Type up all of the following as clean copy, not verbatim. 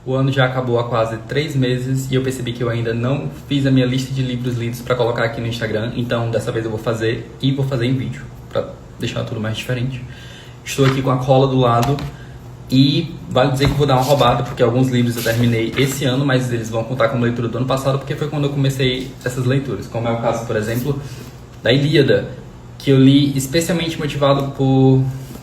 O ano já acabou há quase 3 meses e eu percebi que eu ainda não fiz a minha lista de livros lidos para colocar aqui no Instagram, então dessa vez eu vou fazer e vou fazer em vídeo, para deixar tudo mais diferente. Estou aqui com a cola do lado e vale dizer que vou dar uma roubada, porque alguns livros eu terminei esse ano, mas eles vão contar como leitura do ano passado, porque foi quando eu comecei essas leituras, como é o caso, por exemplo, da Ilíada, que eu li especialmente motivado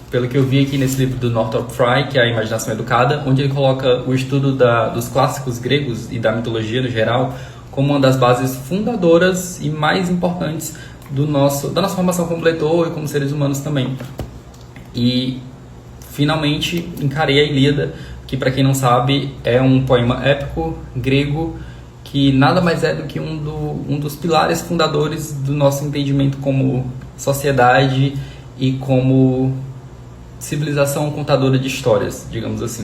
pelo que eu vi aqui nesse livro do Northrop Frye, que é A Imaginação Educada, onde ele coloca o estudo dos clássicos gregos e da mitologia no geral como uma das bases fundadoras e mais importantes da nossa formação como leitor e como seres humanos também. E finalmente encarei a Ilíada, que para quem não sabe é um poema épico grego que nada mais é do que um dos pilares fundadores do nosso entendimento como sociedade e como civilização contadora de histórias, digamos assim.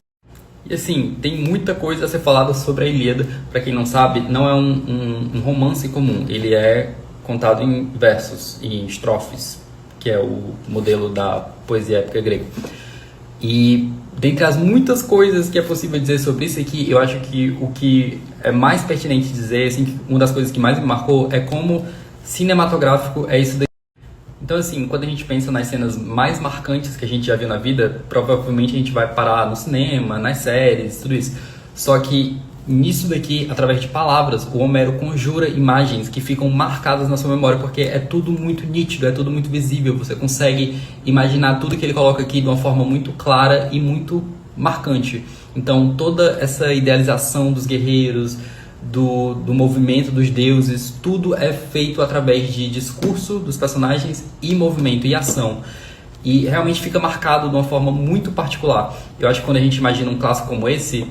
E assim, tem muita coisa a ser falada sobre a Ilíada. Para quem não sabe, não é um romance comum. Ele é contado em versos e em estrofes, que é o modelo da poesia épica grega. E dentre as muitas coisas que é possível dizer sobre isso aqui, eu acho que o que é mais pertinente dizer, assim, uma das coisas que mais me marcou é como cinematográfico é isso daqui. Então, assim, quando a gente pensa nas cenas mais marcantes que a gente já viu na vida, provavelmente a gente vai parar no cinema, nas séries, tudo isso. Só que nisso daqui, através de palavras, o Homero conjura imagens que ficam marcadas na sua memória, porque é tudo muito nítido, é tudo muito visível. Você consegue imaginar tudo que ele coloca aqui de uma forma muito clara e muito marcante. Então, toda essa idealização dos guerreiros, do movimento dos deuses, tudo é feito através de discurso dos personagens e movimento e ação. E realmente fica marcado de uma forma muito particular. Eu acho que quando a gente imagina um clássico como esse,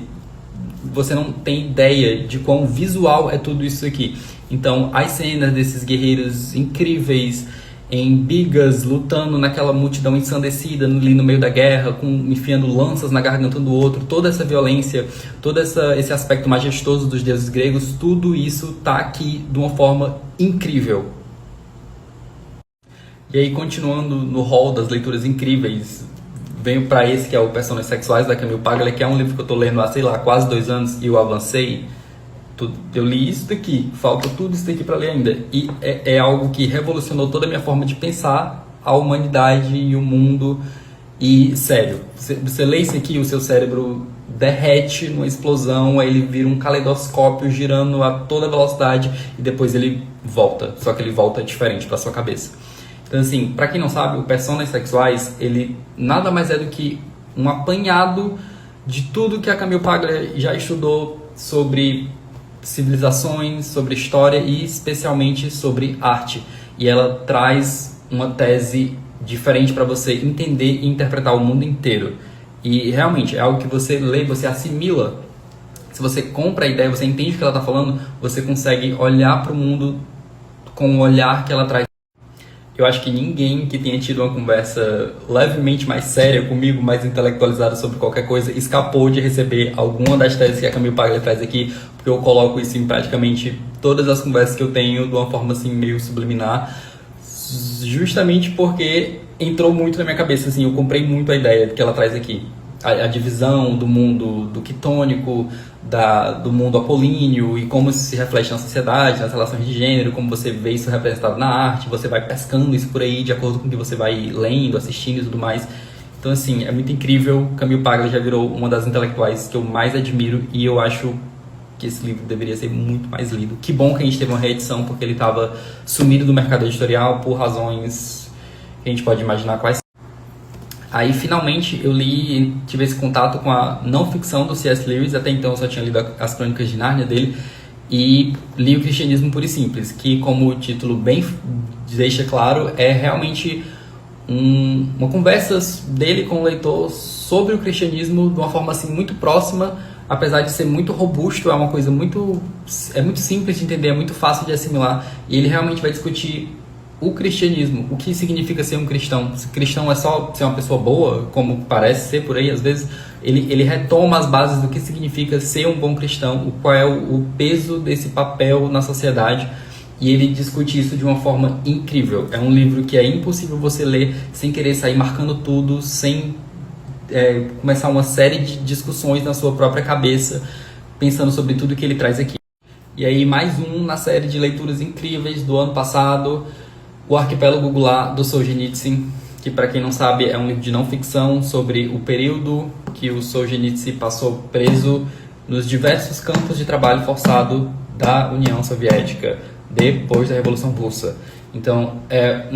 você não tem ideia de quão visual é tudo isso aqui. Então, as cenas desses guerreiros incríveis em bigas, lutando naquela multidão ensandecida ali no meio da guerra, enfiando lanças na garganta do outro, toda essa violência, todo esse aspecto majestoso dos deuses gregos, tudo isso tá aqui de uma forma incrível. E aí, continuando no hall das leituras incríveis, venho para esse que é o Personagens Sexuais, da Camille Paglia, que é um livro que eu tô lendo há, sei lá, quase 2 anos e eu avancei. Eu li isso daqui, falta tudo isso daqui para ler ainda. E é algo que revolucionou toda a minha forma de pensar a humanidade e o mundo. E, sério, você lê isso aqui, o seu cérebro derrete numa explosão, aí ele vira um caleidoscópio girando a toda velocidade e depois ele volta. Só que ele volta diferente para sua cabeça. Então, assim, para quem não sabe, o Personagens Sexuais, ele nada mais é do que um apanhado de tudo que a Camille Paglia já estudou sobre civilizações, sobre história e especialmente sobre arte. E ela traz uma tese diferente para você entender e interpretar o mundo inteiro. E realmente é algo que você lê, você assimila. Se você compra a ideia, você entende o que ela está falando, você consegue olhar para o mundo com o olhar que ela traz. Eu acho que ninguém que tenha tido uma conversa levemente mais séria comigo, mais intelectualizada sobre qualquer coisa, escapou de receber alguma das teses que a Camille Paglia traz aqui, porque eu coloco isso em praticamente todas as conversas que eu tenho de uma forma assim meio subliminar, justamente porque entrou muito na minha cabeça, assim, eu comprei muito a ideia que ela traz aqui. A divisão do mundo do quitônico, do mundo apolíneo e como isso se reflete na sociedade, nas relações de gênero, como você vê isso representado na arte, você vai pescando isso por aí de acordo com o que você vai lendo, assistindo e tudo mais. Então, assim, é muito incrível. Camille Paglia já virou uma das intelectuais que eu mais admiro e eu acho que esse livro deveria ser muito mais lido. Que bom que a gente teve uma reedição, porque ele estava sumido do mercado editorial por razões que a gente pode imaginar quais. Aí, finalmente, eu li, tive esse contato com a não-ficção do C.S. Lewis. Até então, eu só tinha lido as Crônicas de Nárnia dele. E li o Cristianismo Puro e Simples, que, como o título bem deixa claro, é realmente uma conversa dele com o leitor sobre o cristianismo de uma forma assim, muito próxima, apesar de ser muito robusto. É uma coisa muito simples de entender, é muito fácil de assimilar. E ele realmente vai discutir o cristianismo, o que significa ser um cristão. Se cristão é só ser uma pessoa boa, como parece ser por aí, às vezes, ele retoma as bases do que significa ser um bom cristão, qual é o peso desse papel na sociedade, e ele discute isso de uma forma incrível. É um livro que é impossível você ler sem querer sair marcando tudo, sem começar uma série de discussões na sua própria cabeça, pensando sobre tudo que ele traz aqui. E aí, mais um na série de leituras incríveis do ano passado, O Arquipélago Goulart, do Solzhenitsyn, que, para quem não sabe, é um livro de não ficção sobre o período que o Solzhenitsyn passou preso nos diversos campos de trabalho forçado da União Soviética depois da Revolução Russa. Então, é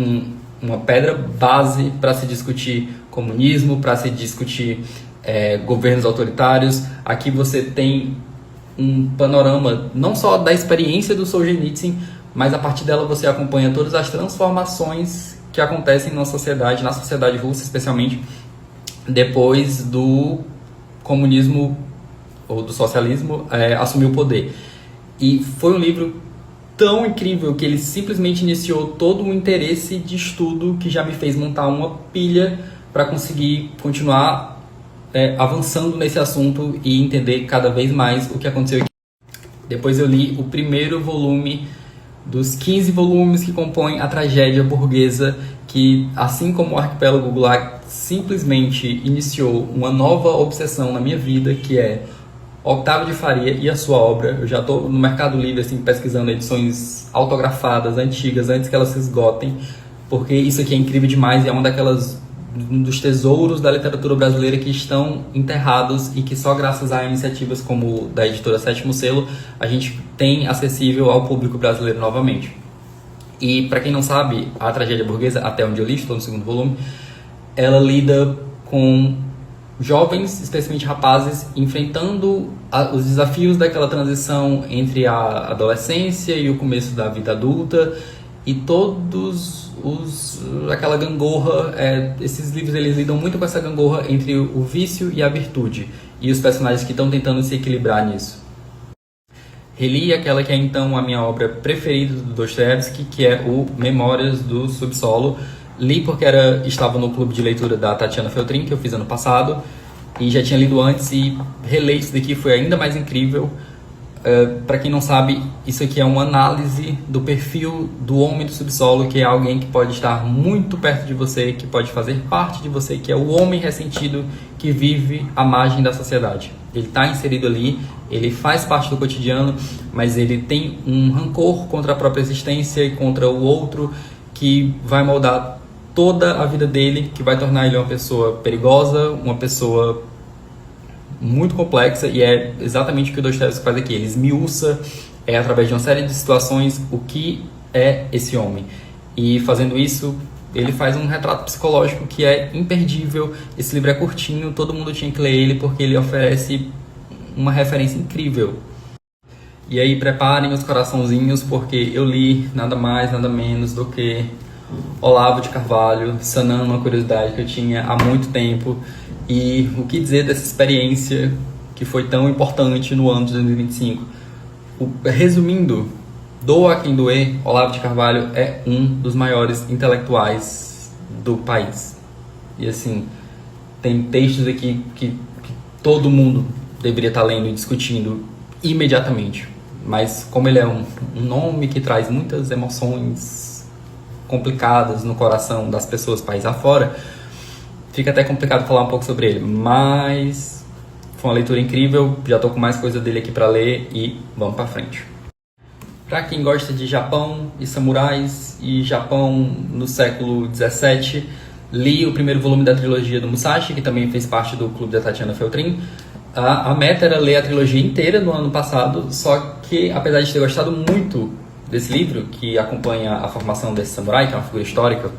uma pedra base para se discutir comunismo, para se discutir governos autoritários. Aqui você tem um panorama não só da experiência do Solzhenitsyn, mas a partir dela você acompanha todas as transformações que acontecem na sociedade russa, especialmente depois do comunismo ou do socialismo assumir o poder. E foi um livro tão incrível que ele simplesmente iniciou todo um interesse de estudo que já me fez montar uma pilha para conseguir continuar avançando nesse assunto e entender cada vez mais o que aconteceu aqui. Depois eu li o primeiro volume dos 15 volumes que compõem a tragédia burguesa, que, assim como o Arquipélago Goulart, simplesmente iniciou uma nova obsessão na minha vida, que é Octávio de Faria e a sua obra. Eu já estou no Mercado Livre assim, pesquisando edições autografadas, antigas, antes que elas se esgotem, porque isso aqui é incrível demais e é um dos tesouros da literatura brasileira que estão enterrados e que só graças a iniciativas como da editora Sétimo Selo a gente tem acessível ao público brasileiro novamente. E para quem não sabe, a tragédia burguesa, até onde eu li, estou no segundo volume, ela lida com jovens, especialmente rapazes, enfrentando os desafios daquela transição entre a adolescência e o começo da vida adulta, e todos aquela gangorra, esses livros eles lidam muito com essa gangorra entre o vício e a virtude, e os personagens que estão tentando se equilibrar nisso. Reli aquela que é então a minha obra preferida do Dostoiévski, que é o Memórias do Subsolo. Li porque estava no clube de leitura da Tatiana Feltrin, que eu fiz ano passado, e já tinha lido antes, e reler isso daqui foi ainda mais incrível. Para quem não sabe, isso aqui é uma análise do perfil do homem do subsolo, que é alguém que pode estar muito perto de você, que pode fazer parte de você, que é o homem ressentido que vive à margem da sociedade. Ele está inserido ali, ele faz parte do cotidiano, mas ele tem um rancor contra a própria existência e contra o outro, que vai moldar toda a vida dele, que vai tornar ele uma pessoa perigosa, uma pessoa muito complexa, e é exatamente o que o Dostoiévski faz aqui. Ele esmiuça, através de uma série de situações, o que é esse homem. E fazendo isso, ele faz um retrato psicológico que é imperdível. Esse livro é curtinho, todo mundo tinha que ler ele, porque ele oferece uma referência incrível. E aí, preparem os coraçãozinhos, porque eu li nada mais, nada menos do que Olavo de Carvalho, sanando uma curiosidade que eu tinha há muito tempo. E o que dizer dessa experiência que foi tão importante no ano de 2025? Resumindo, doa quem doer, Olavo de Carvalho é um dos maiores intelectuais do país. E assim, tem textos aqui que todo mundo deveria estar lendo e discutindo imediatamente. Mas como ele é um nome que traz muitas emoções complicadas no coração das pessoas país afora, fica até complicado falar um pouco sobre ele, mas foi uma leitura incrível. Já estou com mais coisa dele aqui para ler e vamos para frente. Para quem gosta de Japão e samurais e Japão no século XVII, li o primeiro volume da trilogia do Musashi, que também fez parte do clube da Tatiana Feltrin. A meta era ler a trilogia inteira no ano passado, só que apesar de ter gostado muito desse livro, que acompanha a formação desse samurai, que é uma figura histórica,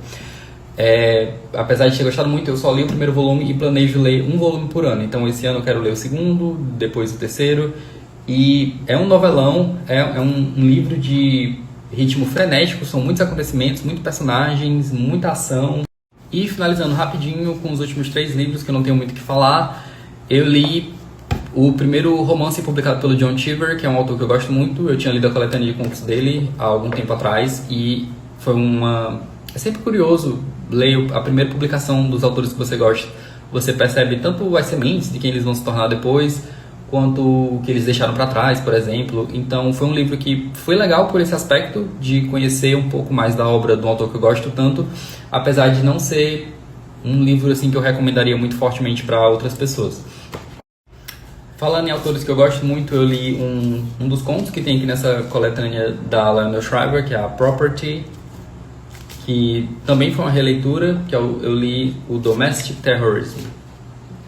apesar de ter gostado muito, eu só li o primeiro volume e planejo ler um volume por ano. Então esse ano eu quero ler o segundo, depois o terceiro. E é um novelão, é um livro de ritmo frenético, são muitos acontecimentos, muitos personagens, muita ação. E finalizando rapidinho com os últimos 3 livros, que eu não tenho muito o que falar, eu li o primeiro romance publicado pelo John Cheever, que é um autor que eu gosto muito. Eu tinha lido a coletânea de contos dele há algum tempo atrás e foi é sempre curioso ler a primeira publicação dos autores que você gosta. Você percebe tanto as sementes de quem eles vão se tornar depois, quanto o que eles deixaram para trás, por exemplo. Então foi um livro que foi legal por esse aspecto de conhecer um pouco mais da obra do autor que eu gosto tanto, apesar de não ser um livro assim que eu recomendaria muito fortemente para outras pessoas. Falando em autores que eu gosto muito, eu li um dos contos que tem aqui nessa coletânea da Lionel Shriver, que é a Property, que também foi uma releitura, que eu li o Domestic Terrorism,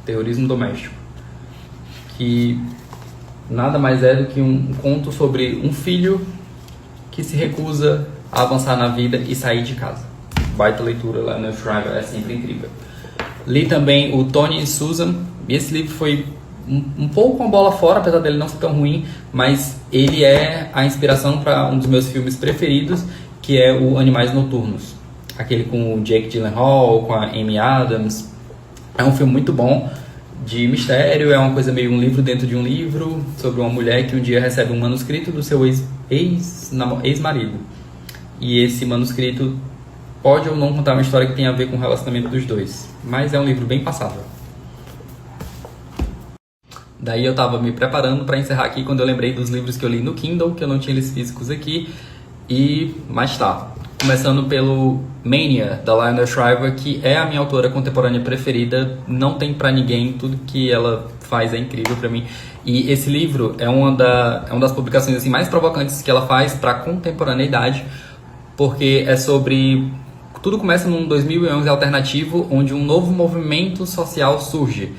terrorismo doméstico, que nada mais é do que um conto sobre um filho que se recusa a avançar na vida e sair de casa. Baita leitura, Lionel Shriver, é sempre incrível. Li também o Tony e Susan, e esse livro foi um pouco uma bola fora, apesar dele não ser tão ruim, mas ele é a inspiração para um dos meus filmes preferidos, que é o Animais Noturnos. Aquele com o Jake Gyllenhaal, com a Amy Adams. É um filme muito bom, de mistério, é uma coisa meio um livro dentro de um livro, sobre uma mulher que um dia recebe um manuscrito do seu ex-marido. E esse manuscrito pode ou não contar uma história que tem a ver com o relacionamento dos dois, mas é um livro bem passável. Daí eu tava me preparando para encerrar aqui quando eu lembrei dos livros que eu li no Kindle, que eu não tinha eles físicos aqui, mas tá. Começando pelo Mania, da Lionel Shriver, que é a minha autora contemporânea preferida, não tem pra ninguém, tudo que ela faz é incrível pra mim. E esse livro é uma das publicações assim, mais provocantes que ela faz pra contemporaneidade, porque é sobre... Tudo começa num 2011 alternativo, onde um novo movimento social surge,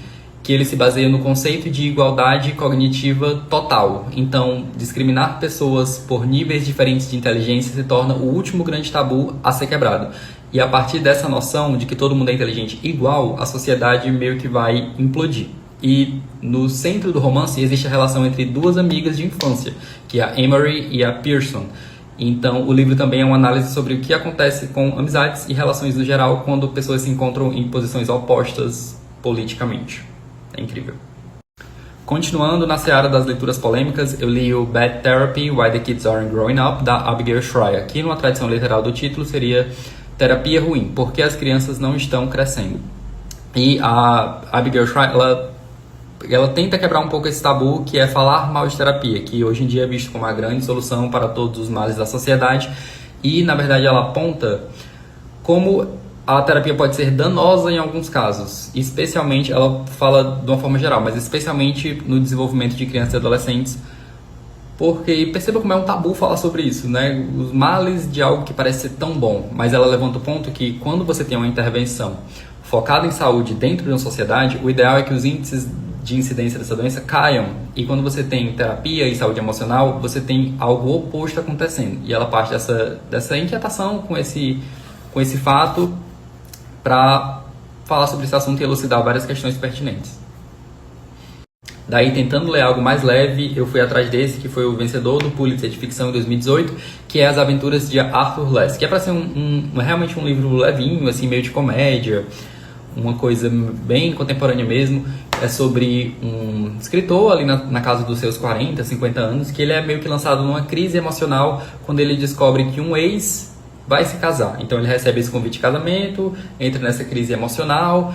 que ele se baseia no conceito de igualdade cognitiva total. Então, discriminar pessoas por níveis diferentes de inteligência se torna o último grande tabu a ser quebrado. E a partir dessa noção de que todo mundo é inteligente igual, a sociedade meio que vai implodir. E no centro do romance existe a relação entre duas amigas de infância, que é a Emery e a Pearson. Então, o livro também é uma análise sobre o que acontece com amizades e relações no geral quando pessoas se encontram em posições opostas politicamente. É incrível. Continuando na seara das leituras polêmicas, eu li o Bad Therapy, Why the Kids Aren't Growing Up, da Abigail Shrier, que numa tradição literal do título seria Terapia Ruim, porque as crianças não estão crescendo. E a Abigail Shrier, ela tenta quebrar um pouco esse tabu, que é falar mal de terapia, que hoje em dia é visto como a grande solução para todos os males da sociedade, e na verdade ela aponta como a terapia pode ser danosa em alguns casos, especialmente, ela fala de uma forma geral, mas especialmente no desenvolvimento de crianças e adolescentes, porque perceba como é um tabu falar sobre isso, né? Os males de algo que parece ser tão bom, mas ela levanta o ponto que quando você tem uma intervenção focada em saúde dentro de uma sociedade, o ideal é que os índices de incidência dessa doença caiam, e quando você tem terapia e saúde emocional, você tem algo oposto acontecendo, e ela parte dessa inquietação com esse fato para falar sobre esse assunto e elucidar várias questões pertinentes. Daí, tentando ler algo mais leve, eu fui atrás desse, que foi o vencedor do Pulitzer de ficção em 2018, que é As Aventuras de Arthur Less, que é para ser realmente um livro levinho, assim, meio de comédia, uma coisa bem contemporânea mesmo. É sobre um escritor ali na casa dos seus 40, 50 anos, que ele é meio que lançado numa crise emocional quando ele descobre que um ex vai se casar. Então ele recebe esse convite de casamento, entra nessa crise emocional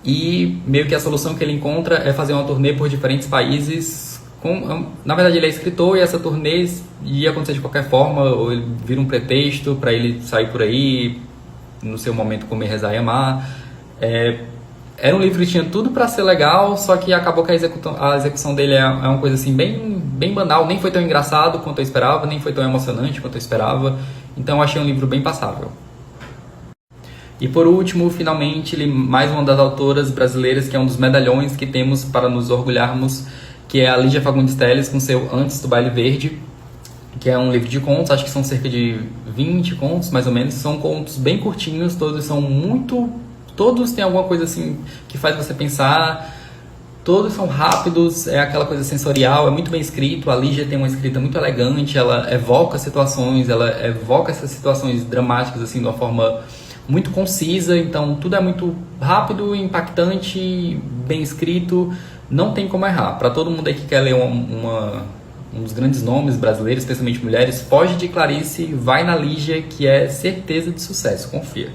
e meio que a solução que ele encontra é fazer uma turnê por diferentes países. Na verdade ele é escritor e essa turnê ia acontecer de qualquer forma, ou ele vira um pretexto para ele sair por aí, no seu momento comer, rezar e amar. Era um livro que tinha tudo para ser legal, só que acabou que a execução dele é uma coisa assim bem banal, nem foi tão engraçado quanto eu esperava, nem foi tão emocionante quanto eu esperava. Então eu achei um livro bem passável. E por último, finalmente, li mais uma das autoras brasileiras, que é um dos medalhões que temos para nos orgulharmos, que é a Lígia Fagundes Telles, com seu Antes do Baile Verde, que é um livro de contos, acho que são cerca de 20 contos, mais ou menos. São contos bem curtinhos, todos têm alguma coisa assim que faz você pensar, todos são rápidos, é aquela coisa sensorial, é muito bem escrito. A Lígia tem uma escrita muito elegante, ela evoca essas situações dramáticas assim, de uma forma muito concisa, então tudo é muito rápido, impactante, bem escrito, não tem como errar. Para todo mundo aí que quer ler um dos grandes nomes brasileiros, especialmente mulheres, foge de Clarice, vai na Lígia, que é certeza de sucesso, confia.